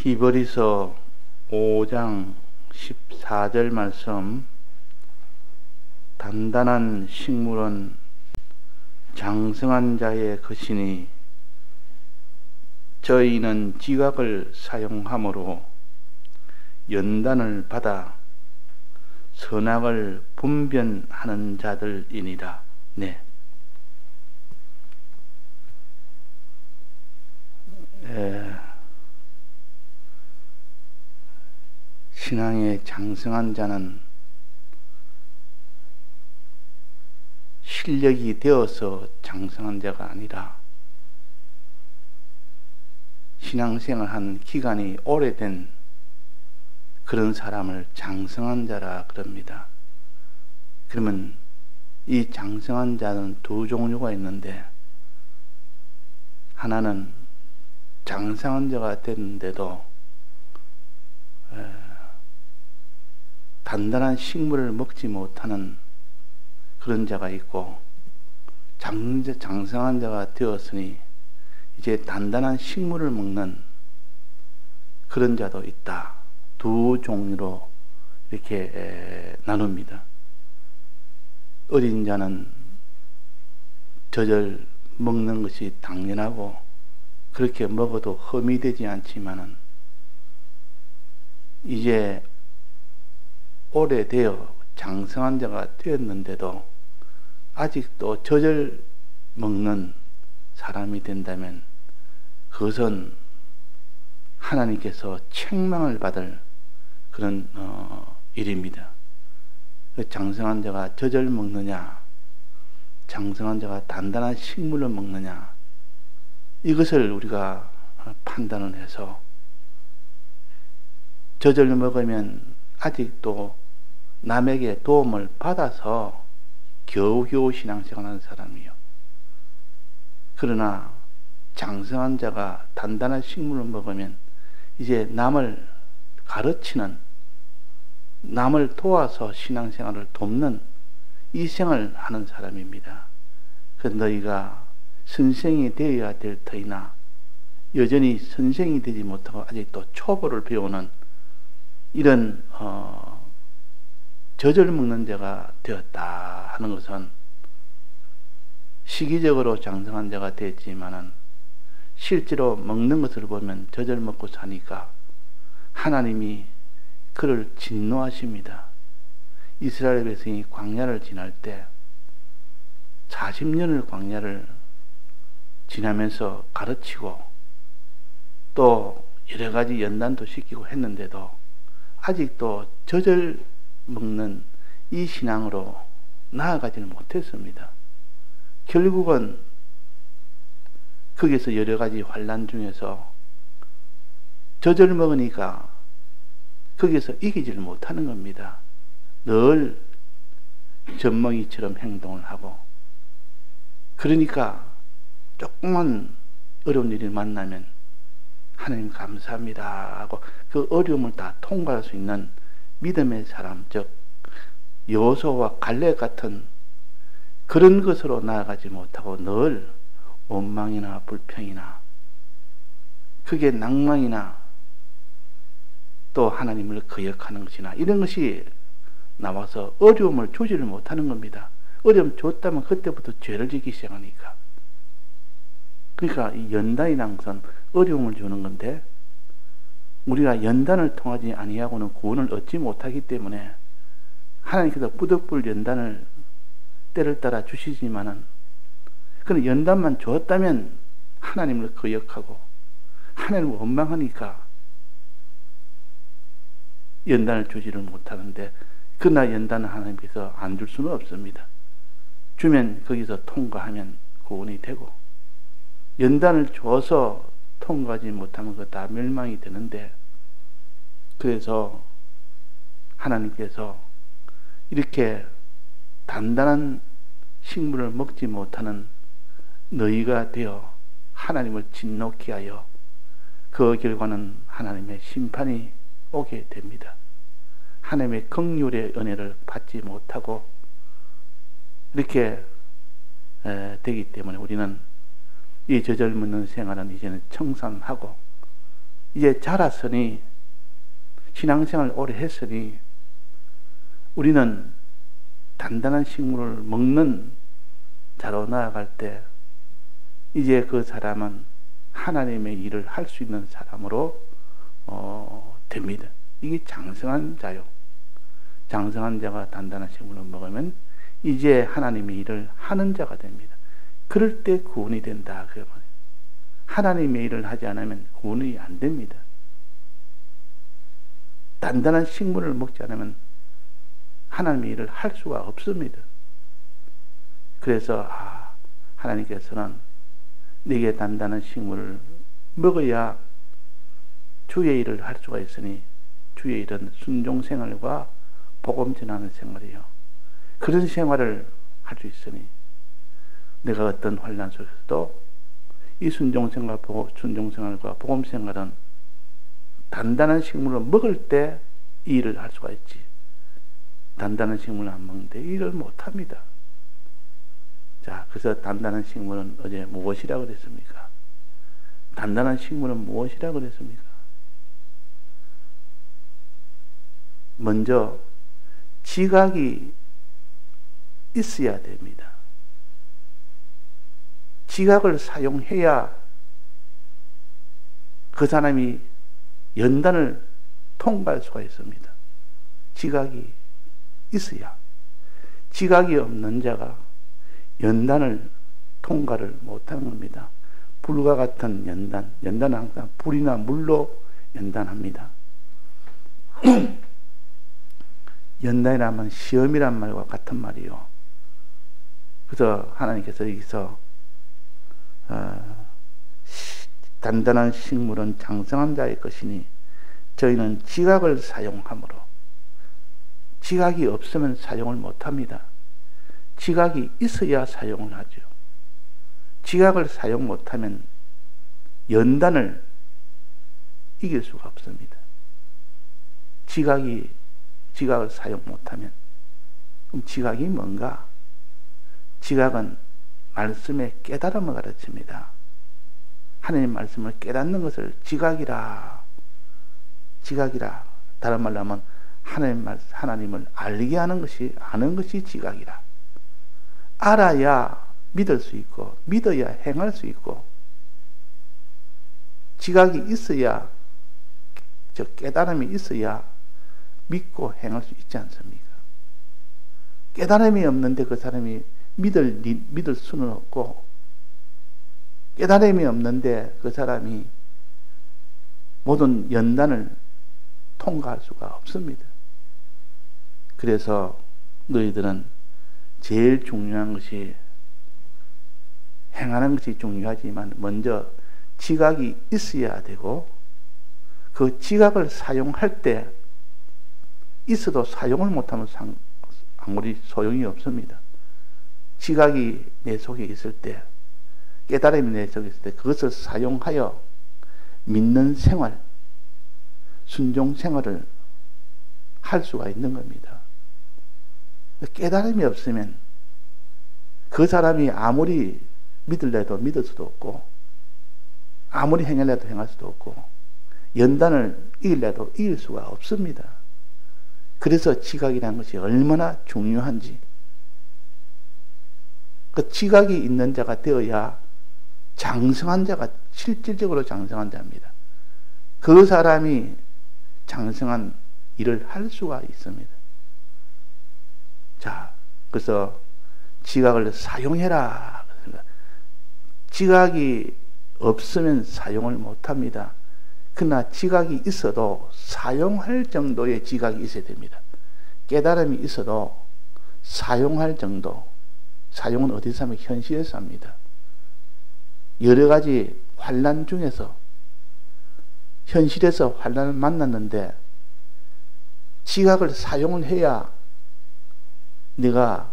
히브리서 5장 14절 말씀, 단단한 식물은 장성한 자의 것이니 저희는 지각을 사용함으로 연단을 받아 선악을 분별하는 자들이니라. 네. 신앙의 장성한 자는 실력이 되어서 장성한 자가 아니라 신앙생활 한 기간이 오래된 그런 사람을 장성한 자라 그럽니다. 그러면 이 장성한 자는 두 종류가 있는데, 하나는 장성한 자가 됐는데도 단단한 식물을 먹지 못하는 그런 자가 있고, 장성한 자가 되었으니 이제 단단한 식물을 먹는 그런 자도 있다. 두 종류로 이렇게 나눕니다. 어린 자는 젖을 먹는 것이 당연하고 그렇게 먹어도 흠이 되지 않지만은, 이제 오래되어 장성한 자가 되었는데도 아직도 젖을 먹는 사람이 된다면 그것은 하나님께서 책망을 받을 그런 일입니다. 장성한 자가 젖을 먹느냐, 장성한 자가 단단한 식물을 먹느냐, 이것을 우리가 판단을 해서, 젖을 먹으면 아직도 남에게 도움을 받아서 겨우겨우 신앙생활하는 사람이요. 그러나 장성한 자가 단단한 식물을 먹으면 이제 남을 가르치는, 남을 도와서 신앙생활을 돕는 이 생을 하는 사람입니다. 그래서 너희가 선생이 되어야 될 터이나 여전히 선생이 되지 못하고 아직도 초보를 배우는 이런 젖을 먹는 자가 되었다 하는 것은, 시기적으로 장성한 자가 됐지만은 실제로 먹는 것을 보면 젖을 먹고 사니까 하나님이 그를 진노하십니다. 이스라엘 백성이 광야를 지날 때 40년을 광야를 지나면서 가르치고 또 여러 가지 연단도 시키고 했는데도 아직도 젖을 먹는 이 신앙으로 나아가지는 못했습니다. 결국은 거기서 여러 가지 환난 중에서 젖을 먹으니까 거기서 이기지를 못하는 겁니다. 늘 젖먹이처럼 행동을 하고, 그러니까 조금만 어려운 일을 만나면 하나님 감사합니다 하고 그 어려움을 다 통과할 수 있는 믿음의 사람, 즉 여호수아와 갈렙 같은 그런 것으로 나아가지 못하고 늘 원망이나 불평이나 그게 낭망이나 또 하나님을 거역하는 것이나 이런 것이 나와서 어려움을 주지를 못하는 겁니다. 어려움 줬다면 그때부터 죄를 짓기 시작하니까. 그러니까 이 연단이라는 것은 어려움을 주는 건데, 우리가 연단을 통하지 아니하고는 구원을 얻지 못하기 때문에 하나님께서 뿌덕불 연단을 때를 따라 주시지만은, 그는 연단만 주었다면 하나님을 거역하고 하나님을 원망하니까 연단을 주지를 못하는데, 그러나 연단을 하나님께서 안 줄 수는 없습니다. 주면 거기서 통과하면 구원이 되고, 연단을 줘서 통과하지 못하면 그거 다 멸망이 되는데, 그래서 하나님께서 이렇게 단단한 식물을 먹지 못하는 너희가 되어 하나님을 진노케 하여 그 결과는 하나님의 심판이 오게 됩니다. 하나님의 긍휼의 은혜를 받지 못하고 이렇게 되기 때문에 우리는 이 젖을 묻는 생활은 이제는 청산하고 이제 자랐으니, 신앙생활 오래 했으니, 우리는 단단한 식물을 먹는 자로 나아갈 때, 이제 그 사람은 하나님의 일을 할 수 있는 사람으로 됩니다. 이게 장성한 자요. 장성한 자가 단단한 식물을 먹으면 이제 하나님의 일을 하는 자가 됩니다. 그럴 때 구원이 된다. 그 말이에요. 하나님의 일을 하지 않으면 구원이 안 됩니다. 단단한 식물을 먹지 않으면 하나님의 일을 할 수가 없습니다. 그래서 하나님께서는 네게 단단한 식물을 먹어야 주의 일을 할 수가 있으니, 주의 일은 순종생활과 복음 전하는 생활이요. 그런 생활을 할 수 있으니 내가 어떤 환난 속에서도 이 순종생활과 복음생활은 단단한 식물을 먹을 때 이 일을 할 수가 있지, 단단한 식물을 안 먹는데 이 일을 못합니다. 자, 그래서 단단한 식물은 어제 무엇이라고 그랬습니까? 단단한 식물은 무엇이라고 그랬습니까? 먼저 지각이 있어야 됩니다. 지각을 사용해야 그 사람이 연단을 통과할 수가 있습니다. 지각이 있어야. 지각이 없는 자가 연단을 통과를 못하는 겁니다. 불과 같은 연단은 항상 불이나 물로 연단합니다. 연단이라면 시험이란 말과 같은 말이요. 그래서 하나님께서 여기서 단단한 식물은 장성한 자의 것이니 저희는 지각을 사용하므로, 지각이 없으면 사용을 못합니다. 지각이 있어야 사용을 하죠. 지각을 사용 못하면 연단을 이길 수가 없습니다. 지각을 사용 못하면. 그럼 지각이 뭔가? 지각은 말씀의 깨달음을 가르칩니다. 하나님 말씀을 깨닫는 것을 지각이라. 다른 말로 하면 하나님을 알게 하는 것이, 아는 것이 지각이라. 알아야 믿을 수 있고, 믿어야 행할 수 있고, 지각이 있어야, 깨달음이 있어야 믿고 행할 수 있지 않습니까? 깨달음이 없는데 그 사람이 믿을 수는 없고, 깨달음이 없는데 그 사람이 모든 연단을 통과할 수가 없습니다. 그래서 너희들은 제일 중요한 것이, 행하는 것이 중요하지만 먼저 지각이 있어야 되고, 그 지각을 사용할 때 있어도 사용을 못하면 아무리 소용이 없습니다. 지각이 내 속에 있을 때, 깨달음이 내 속에 있을 때 그것을 사용하여 믿는 생활, 순종 생활을 할 수가 있는 겁니다. 깨달음이 없으면 그 사람이 아무리 믿을래도 믿을 수도 없고, 아무리 행할래도 행할 수도 없고, 연단을 이길래도 이길 수가 없습니다. 그래서 지각이라는 것이 얼마나 중요한지, 그 지각이 있는 자가 되어야 장성한 자가, 실질적으로 장성한 자입니다. 그 사람이 장성한 일을 할 수가 있습니다. 자, 그래서 지각을 사용해라. 지각이 없으면 사용을 못합니다. 그러나 지각이 있어도 사용할 정도의 지각이 있어야 됩니다. 깨달음이 있어도 사용할 정도. 사용은 어디서 하면 현실에서 합니다. 여러 가지 환난 중에서, 현실에서 환난을 만났는데 지각을 사용을 해야 내가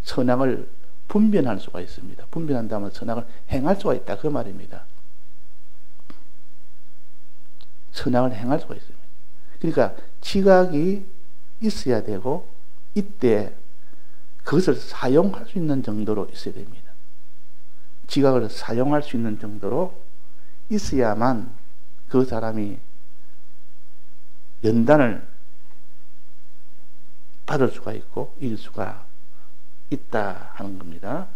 선악을 분별할 수가 있습니다. 분별한다면 선악을 행할 수가 있다, 그 말입니다. 선악을 행할 수가 있습니다. 그러니까 지각이 있어야 되고, 이때 그것을 사용할 수 있는 정도로 있어야 됩니다. 지각을 사용할 수 있는 정도로 있어야만 그 사람이 연단을 받을 수가 있고 이길 수가 있다 하는 겁니다.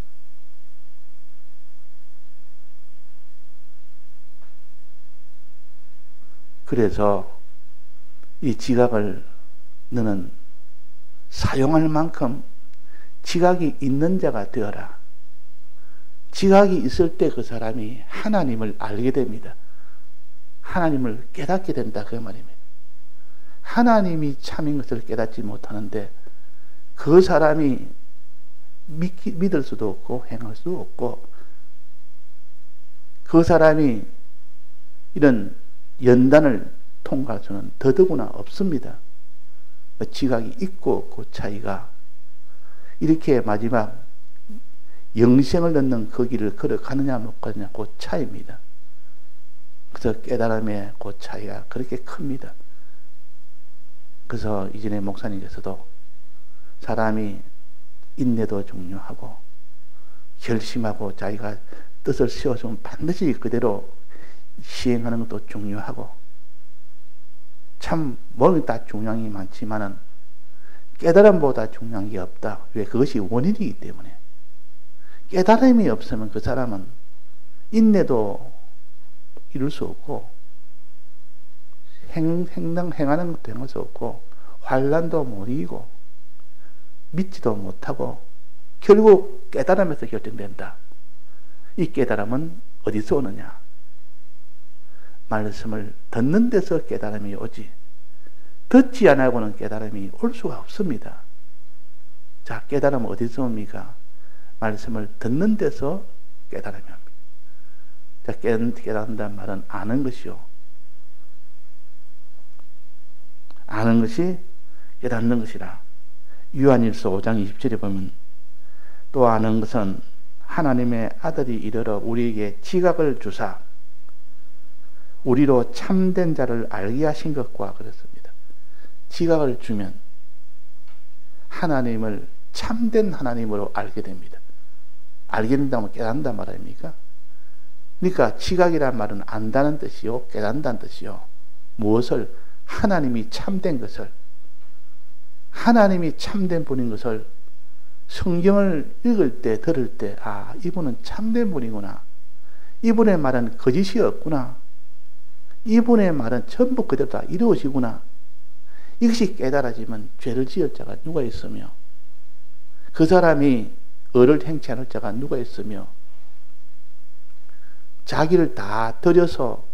그래서 이 지각을 너는 사용할 만큼 지각이 있는 자가 되어라. 지각이 있을 때 그 사람이 하나님을 알게 됩니다. 하나님을 깨닫게 된다 그 말입니다. 하나님이 참인 것을 깨닫지 못하는데 그 사람이 믿을 수도 없고 행할 수 없고 그 사람이 이런 연단을 통과할 수는 더더구나 없습니다. 지각이 있고 없고 차이가 이렇게 마지막 영생을 얻는 그 길을 걸어가느냐 못 가느냐 그 차이입니다. 그래서 깨달음의 그 차이가 그렇게 큽니다. 그래서 이전에 목사님께서도 사람이 인내도 중요하고 결심하고 자기가 뜻을 세워주면 반드시 그대로 시행하는 것도 중요하고 참 몸이 다 중요한 게 많지만은 깨달음보다 중요한 게 없다. 왜? 그것이 원인이기 때문에. 깨달음이 없으면 그 사람은 인내도 이룰 수 없고 행하는 것도 행할 수 없고 환난도 못 이기고 믿지도 못하고 결국 깨달음에서 결정된다. 이 깨달음은 어디서 오느냐? 말씀을 듣는 데서 깨달음이 오지 듣지 않고는 깨달음이 올 수가 없습니다. 자, 깨달음은 어디서 옵니까? 말씀을 듣는 데서 깨달음이 옵니다. 자, 깨닫는다는 말은 아는 것이요. 아는 것이 깨닫는 것이라. 요한일서 5장 20절에 보면 또 아는 것은 하나님의 아들이 이르러 우리에게 지각을 주사 우리로 참된 자를 알게 하신 것과 그렇습니다. 지각을 주면 하나님을 참된 하나님으로 알게 됩니다. 알게 된다면 깨닫는단 말 아닙니까? 그러니까 지각이란 말은 안다는 뜻이요 깨닫는다는 뜻이요. 무엇을? 하나님이 참된 것을, 하나님이 참된 분인 것을 성경을 읽을 때 들을 때 아, 이분은 참된 분이구나. 이분의 말은 거짓이 없구나. 이분의 말은 전부 그대로 다 이루어지구나. 이것이 깨달아지면 죄를 지을 자가 누가 있으며 그 사람이 의를 행치 않을 자가 누가 있으며 자기를 다 들여서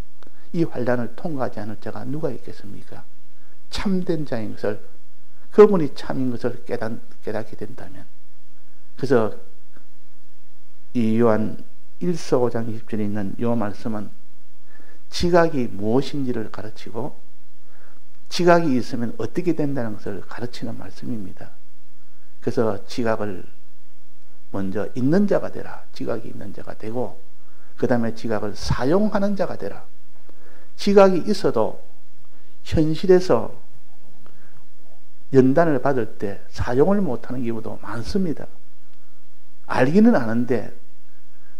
이 환난을 통과하지 않을 자가 누가 있겠습니까? 참된 자인 것을 그분이 참인 것을 깨닫게 된다면 그래서 이 요한 1서 5장 20절에 있는 이 말씀은 지각이 무엇인지를 가르치고 지각이 있으면 어떻게 된다는 것을 가르치는 말씀입니다. 그래서 지각을 먼저 있는 자가 되라. 지각이 있는 자가 되고 그 다음에 지각을 사용하는 자가 되라. 지각이 있어도 현실에서 연단을 받을 때 사용을 못하는 경우도 많습니다. 알기는 아는데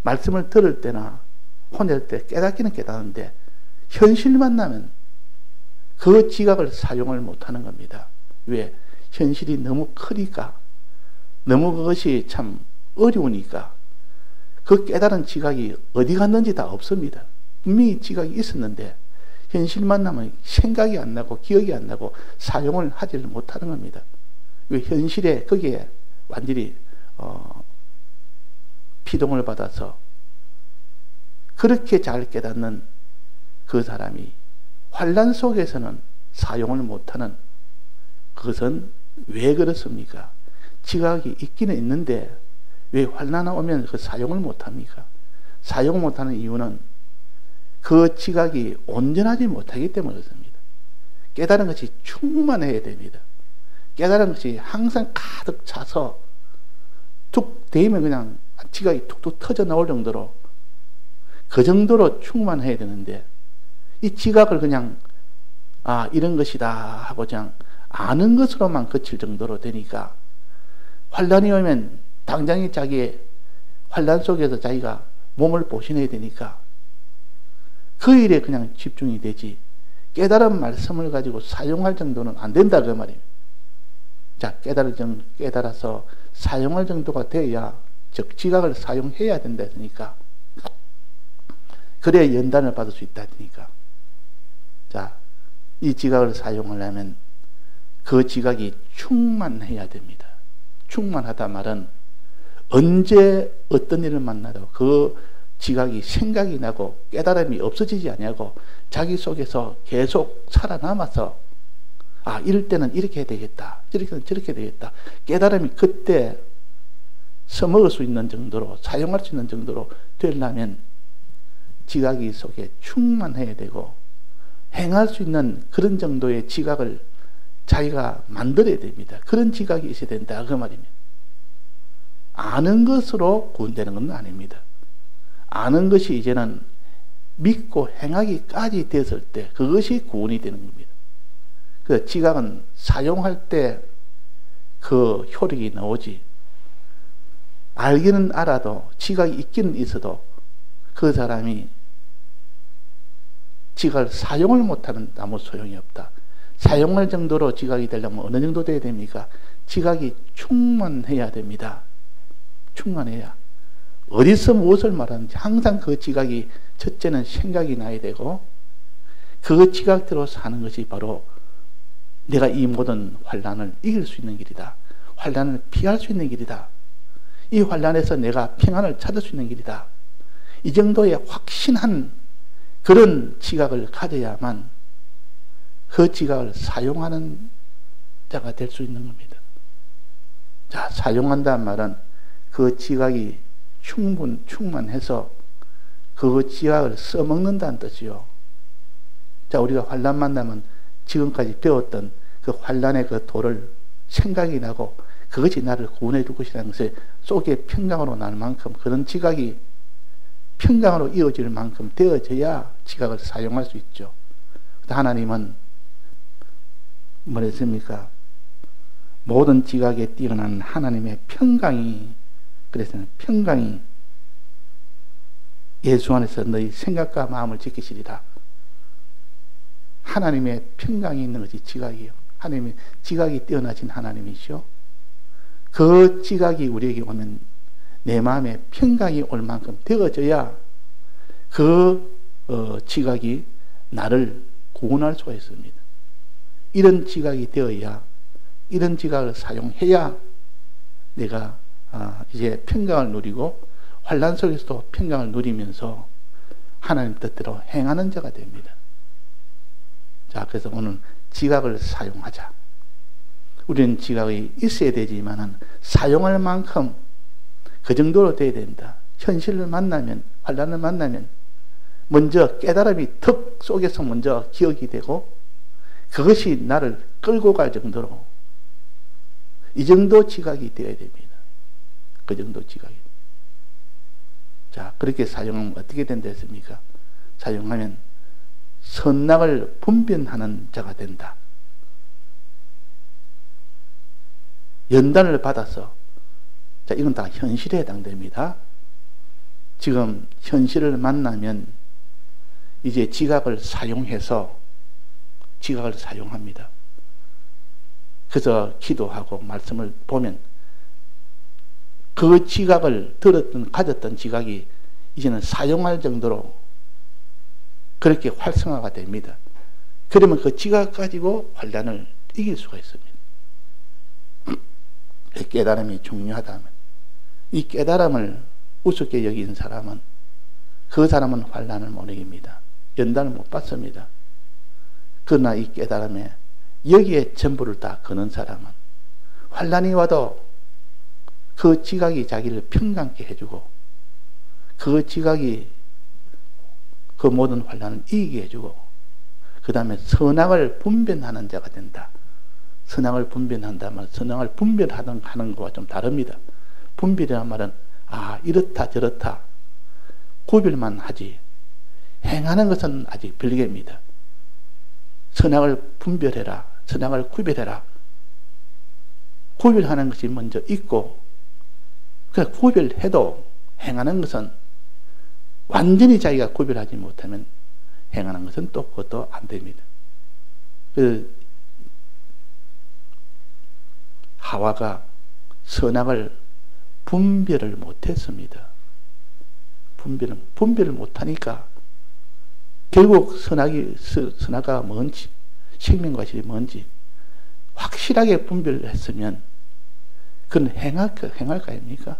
말씀을 들을 때나 혼낼 때 깨닫기는 깨닫는데 현실 만나면 그 지각을 사용을 못하는 겁니다. 왜? 현실이 너무 크니까 너무 그것이 참 어려우니까 그 깨달은 지각이 어디 갔는지 다 없습니다. 분명히 지각이 있었는데 현실 만나면 생각이 안 나고 기억이 안 나고 사용을 하지를 못하는 겁니다. 왜? 현실에 거기에 완전히 피동을 받아서 그렇게 잘 깨닫는 그 사람이 환난 속에서는 사용을 못하는 그것은 왜 그렇습니까? 지각이 있기는 있는데 왜 환난 오면 그 사용을 못합니까? 사용 못하는 이유는 그 지각이 온전하지 못하기 때문에 그렇습니다. 깨달은 것이 충만해야 됩니다. 깨달은 것이 항상 가득 차서 툭 대면 그냥 지각이 툭툭 터져 나올 정도로 그 정도로 충만해야 되는데 이 지각을 그냥 아 이런 것이다 하고 그냥 아는 것으로만 그칠 정도로 되니까 환난이 오면 당장에 자기의 환난 속에서 자기가 몸을 보신해야 되니까 그 일에 그냥 집중이 되지 깨달은 말씀을 가지고 사용할 정도는 안 된다 그 말입니다. 자, 깨달아서 사용할 정도가 돼야 즉 지각을 사용해야 된다 했으니까 그래야 연단을 받을 수 있다 했으니까 자, 이 지각을 사용하려면 그 지각이 충만해야 됩니다. 충만하다 말은 언제 어떤 일을 만나도 그 지각이 생각이 나고 깨달음이 없어지지 아니하고 자기 속에서 계속 살아남아서 아, 이럴 때는 이렇게 해야 되겠다. 저렇게 때는 저렇게 해야 되겠다. 깨달음이 그때 써먹을 수 있는 정도로 사용할 수 있는 정도로 되려면 지각이 속에 충만해야 되고 행할 수 있는 그런 정도의 지각을 자기가 만들어야 됩니다. 그런 지각이 있어야 된다 그 말입니다. 아는 것으로 구원되는 건 아닙니다. 아는 것이 이제는 믿고 행하기까지 됐을 때 그것이 구원이 되는 겁니다. 그 지각은 사용할 때 그 효력이 나오지 알기는 알아도 지각이 있기는 있어도 그 사람이 지각을 사용을 못하면 아무 소용이 없다. 사용할 정도로 지각이 되려면 어느 정도 돼야 됩니까? 지각이 충만해야 됩니다. 충만해야. 어디서 무엇을 말하는지 항상 그 지각이 첫째는 생각이 나야 되고 그 지각대로 사는 것이 바로 내가 이 모든 환난을 이길 수 있는 길이다. 환난을 피할 수 있는 길이다. 이 환난에서 내가 평안을 찾을 수 있는 길이다. 이 정도의 확신한 그런 지각을 가져야만 그 지각을 사용하는 자가 될 수 있는 겁니다. 자, 사용한다는 말은 그 지각이 충만해서 그 지각을 써먹는다는 뜻이요. 자, 우리가 환난 만나면 지금까지 배웠던 그 환난의 그 도를 생각이 나고 그것이 나를 구원해 줄 것이라는 것에 속에 평강으로 날 만큼 그런 지각이 평강으로 이어질 만큼 되어져야 지각을 사용할 수 있죠. 하나님은 뭐랬습니까? 모든 지각에 뛰어난 하나님의 평강이 그래서 평강이 예수 안에서 너희 생각과 마음을 지키시리라. 하나님의 평강이 있는 것이 지각이에요. 하나님의 지각이 뛰어나신 하나님이시오. 그 지각이 우리에게 오면 내 마음에 평강이 올 만큼 되어져야 그 지각이 나를 구원할 수가 있습니다. 이런 지각이 되어야 이런 지각을 사용해야 내가 이제 평강을 누리고 환난 속에서도 평강을 누리면서 하나님 뜻대로 행하는 자가 됩니다. 자, 그래서 오늘 지각을 사용하자. 우리는 지각이 있어야 되지만은 사용할 만큼 그 정도로 돼야 된다. 현실을 만나면, 환난을 만나면 먼저 깨달음이 턱 속에서 먼저 기억이 되고 그것이 나를 끌고 갈 정도로 이 정도 지각이 되어야 됩니다. 그 정도 지각이. 자, 그렇게 사용하면 어떻게 된다 했습니까? 사용하면 선악을 분별하는 자가 된다. 연단을 받아서, 자, 이건 다 현실에 해당됩니다. 지금 현실을 만나면 이제 지각을 사용해서 지각을 사용합니다. 그래서 기도하고 말씀을 보면 그 지각을 가졌던 지각이 이제는 사용할 정도로 그렇게 활성화가 됩니다. 그러면 그 지각 가지고 환난을 이길 수가 있습니다. 깨달음이 중요하다면 이 깨달음을 우습게 여긴 사람은 그 사람은 환난을 못 이깁니다. 연단을 못 받습니다. 그러나 이 깨달음에 여기에 전부를 다 거는 사람은 환난이 와도 그 지각이 자기를 평강케 해주고 그 지각이 그 모든 환난을 이기게 해주고 그 다음에 선악을 분별하는 자가 된다. 선악을 분별한다면 선악을 분별하는 것과 좀 다릅니다. 분별이란 말은 이렇다 저렇다 구별만 하지 행하는 것은 아직 별개입니다. 선악을 분별해라. 선악을 구별해라. 구별하는 것이 먼저 있고 그 구별해도 행하는 것은 완전히 자기가 구별하지 못하면 행하는 것은 또 그것도 안 됩니다. 그 하와가 선악을 분별을 못했습니다. 분별을 못하니까 결국 선악과 뭔지, 생명과 실이 뭔지 확실하게 분별을 했으면 그건 행할 거 아닙니까?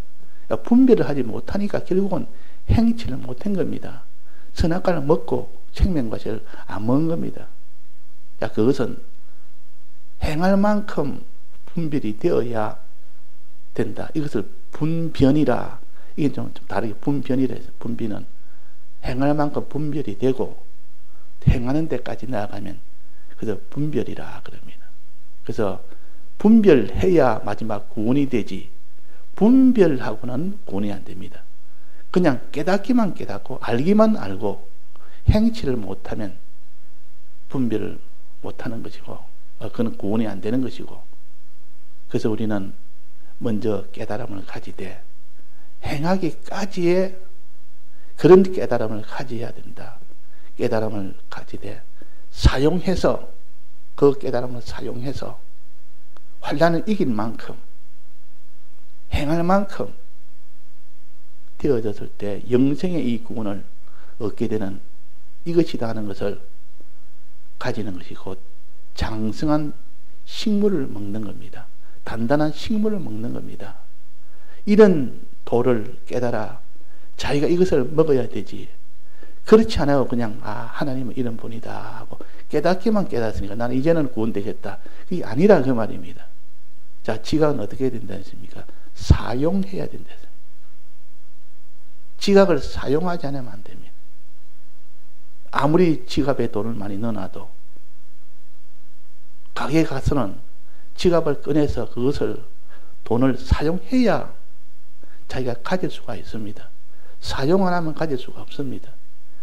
분별을 하지 못하니까 결국은 행치를 못한 겁니다. 선악과를 먹고 생명과 실을 안 먹은 겁니다. 그것은 행할 만큼 분별이 되어야 된다. 이것을 분변이라, 이게 좀 다르게 분변이라 해서, 분변은 행할 만큼 분별이 되고 행하는 데까지 나아가면 그래서 분별이라 그럽니다. 그래서 분별해야 마지막 구원이 되지, 분별하고는 구원이 안 됩니다. 그냥 깨닫기만 깨닫고 알기만 알고 행치를 못하면 분별을 못하는 것이고, 그건 구원이 안 되는 것이고, 그래서 우리는 먼저 깨달음을 가지되 행하기까지의 그런 깨달음을 가져야 된다. 깨달음을 가지되 사용해서, 그 깨달음을 사용해서 환난을 이길 만큼, 행할 만큼 되어졌을 때 영생의 이 구원을 얻게 되는 이것이다 하는 것을 가지는 것이 곧 장성한 식물을 먹는 겁니다. 단단한 식물을 먹는 겁니다. 이런 도를 깨달아 자기가 이것을 먹어야 되지, 그렇지 않아요. 그냥 하나님은 이런 분이다 하고 깨닫기만 깨닫으니까 나는 이제는 구원되겠다, 그게 아니라 그 말입니다. 자, 지각은 어떻게 해야 된다 했습니까? 사용해야 된다 했습니다. 지각을 사용하지 않으면 안 됩니다. 아무리 지갑에 돈을 많이 넣어놔도 가게에 가서는 지갑을 꺼내서 그것을 돈을 사용해야 자기가 가질 수가 있습니다. 사용 안 하면 가질 수가 없습니다.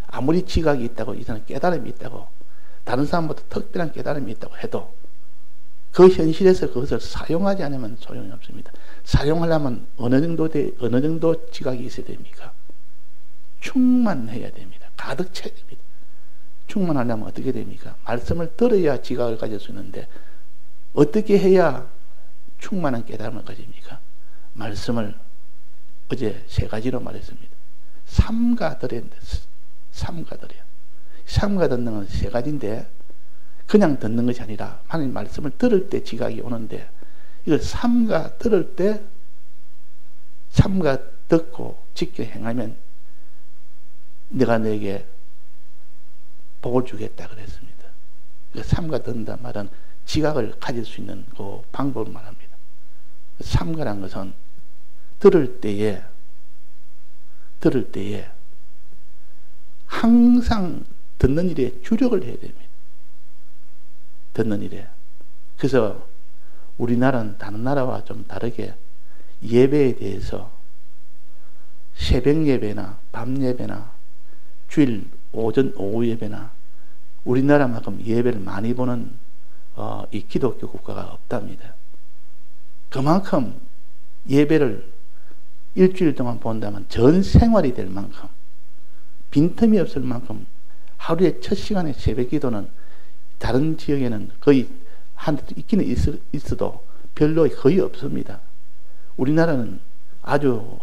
아무리 지각이 있다고, 이 사람 깨달음이 있다고, 다른 사람보다 특별한 깨달음이 있다고 해도 그 현실에서 그것을 사용하지 않으면 소용이 없습니다. 사용하려면 어느 정도 지각이 있어야 됩니까? 충만해야 됩니다. 가득 차야 됩니다. 충만하려면 어떻게 됩니까? 말씀을 들어야 지각을 가질 수 있는데 어떻게 해야 충만한 깨달음을 가집니까? 말씀을 어제 3가지로 말했습니다. 삼가 들어야 된다. 삼가 들어야. 삼가 듣는 건 3가지인데 그냥 듣는 것이 아니라 하나님 말씀을 들을 때 지각이 오는데, 이걸 삼가 들을 때, 삼가 듣고 지켜 행하면 내가 너에게 복을 주겠다 그랬습니다. 삼가 듣는다 말은 지각을 가질 수 있는 그 방법을 말합니다. 삼가란 것은 들을 때에 항상 듣는 일에 주력을 해야 됩니다. 듣는 일에. 그래서 우리나라는 다른 나라와 좀 다르게 예배에 대해서 새벽 예배나 밤 예배나 주일 오전 오후 예배나 우리나라만큼 예배를 많이 보는 이 기독교 국가가 없답니다. 그만큼 예배를 일주일 동안 본다면 전 생활이 될 만큼, 빈틈이 없을 만큼 하루에 첫 시간에 새벽 기도는 다른 지역에는 거의 한 있기는 있어도 별로 거의 없습니다. 우리나라는 아주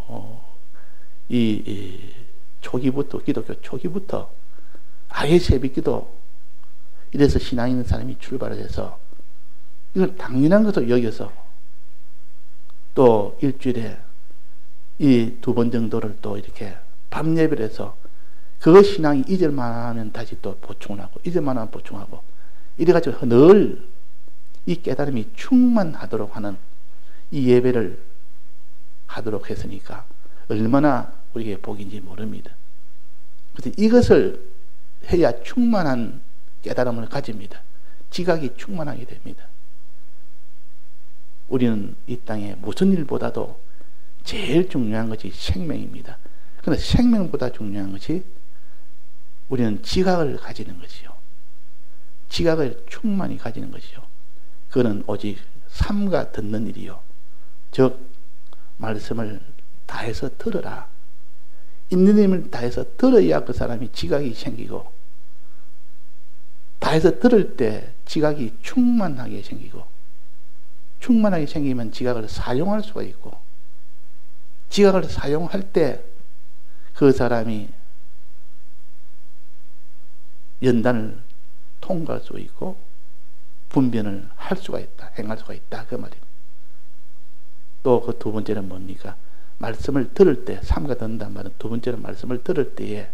초기부터, 기독교 초기부터 아예 새벽 기도, 이래서 신앙 있는 사람이 출발을 해서 이걸 당연한 것으로 여겨서 또 일주일에 이 2번 정도를 또 이렇게 밤 예배를 해서 그 신앙이 잊을만 하면 다시 또 보충을 하고, 잊을만 하면 보충하고, 이래가지고 늘 이 깨달음이 충만하도록 하는 이 예배를 하도록 했으니까 얼마나 우리에게 복인지 모릅니다. 그래서 이것을 해야 충만한 깨달음을 가집니다. 지각이 충만하게 됩니다. 우리는 이 땅에 무슨 일보다도 제일 중요한 것이 생명입니다. 그런데 생명보다 중요한 것이 우리는 지각을 가지는 것이요. 지각을 충만히 가지는 것이요. 그거는 오직 삼가 듣는 일이요. 즉 말씀을 다해서 들어라. 있는 힘을 다해서 들어야 그 사람이 지각이 생기고, 다해서 들을 때 지각이 충만하게 생기고, 충만하게 생기면 지각을 사용할 수가 있고, 지각을 사용할 때 그 사람이 연단을 통과할 수 있고 분변을 할 수가 있다, 행할 수가 있다, 그 말입니다. 또 그 두 번째는 뭡니까? 말씀을 들을 때, 삼가 듣는다는 말은 두 번째는 말씀을 들을 때에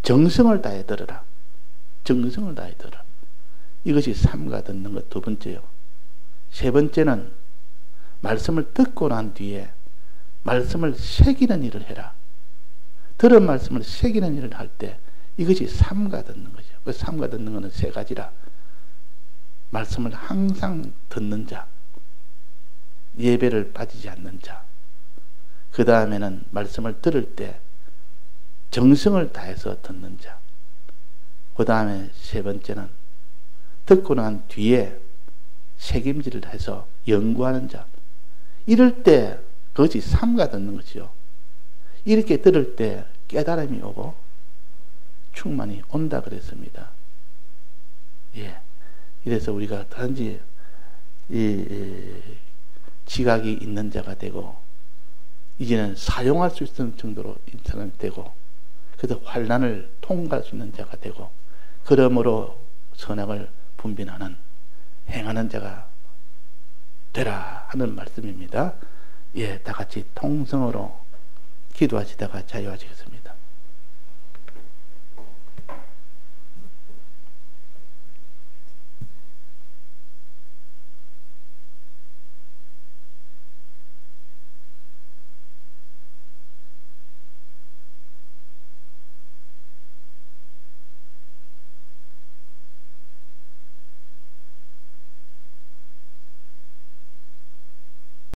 정성을 다해 들으라. 정성을 다해 들으라. 이것이 삼가 듣는 것 두 번째요. 세 번째는 말씀을 듣고 난 뒤에 말씀을 새기는 일을 해라. 들은 말씀을 새기는 일을 할 때 이것이 삼가 듣는 거죠. 그 삼가 듣는 것은 세 가지라. 말씀을 항상 듣는 자, 예배를 빠지지 않는 자, 그 다음에는 말씀을 들을 때 정성을 다해서 듣는 자, 그 다음에 세 번째는 듣고 난 뒤에 책임질을 해서 연구하는 자. 이럴 때 그것이 삼가 듣는 것이요. 이렇게 들을 때 깨달음이 오고 충만히 온다 그랬습니다. 예. 이래서 우리가 단지 지각이 있는 자가 되고, 이제는 사용할 수 있는 정도로 인사는 되고, 그래서 환난을 통과할 수 있는 자가 되고, 그러므로 선악을 분별하는, 행하는 자가 되라 하는 말씀입니다. 예, 다 같이 통성으로 기도하시다가 자유하시겠습니다.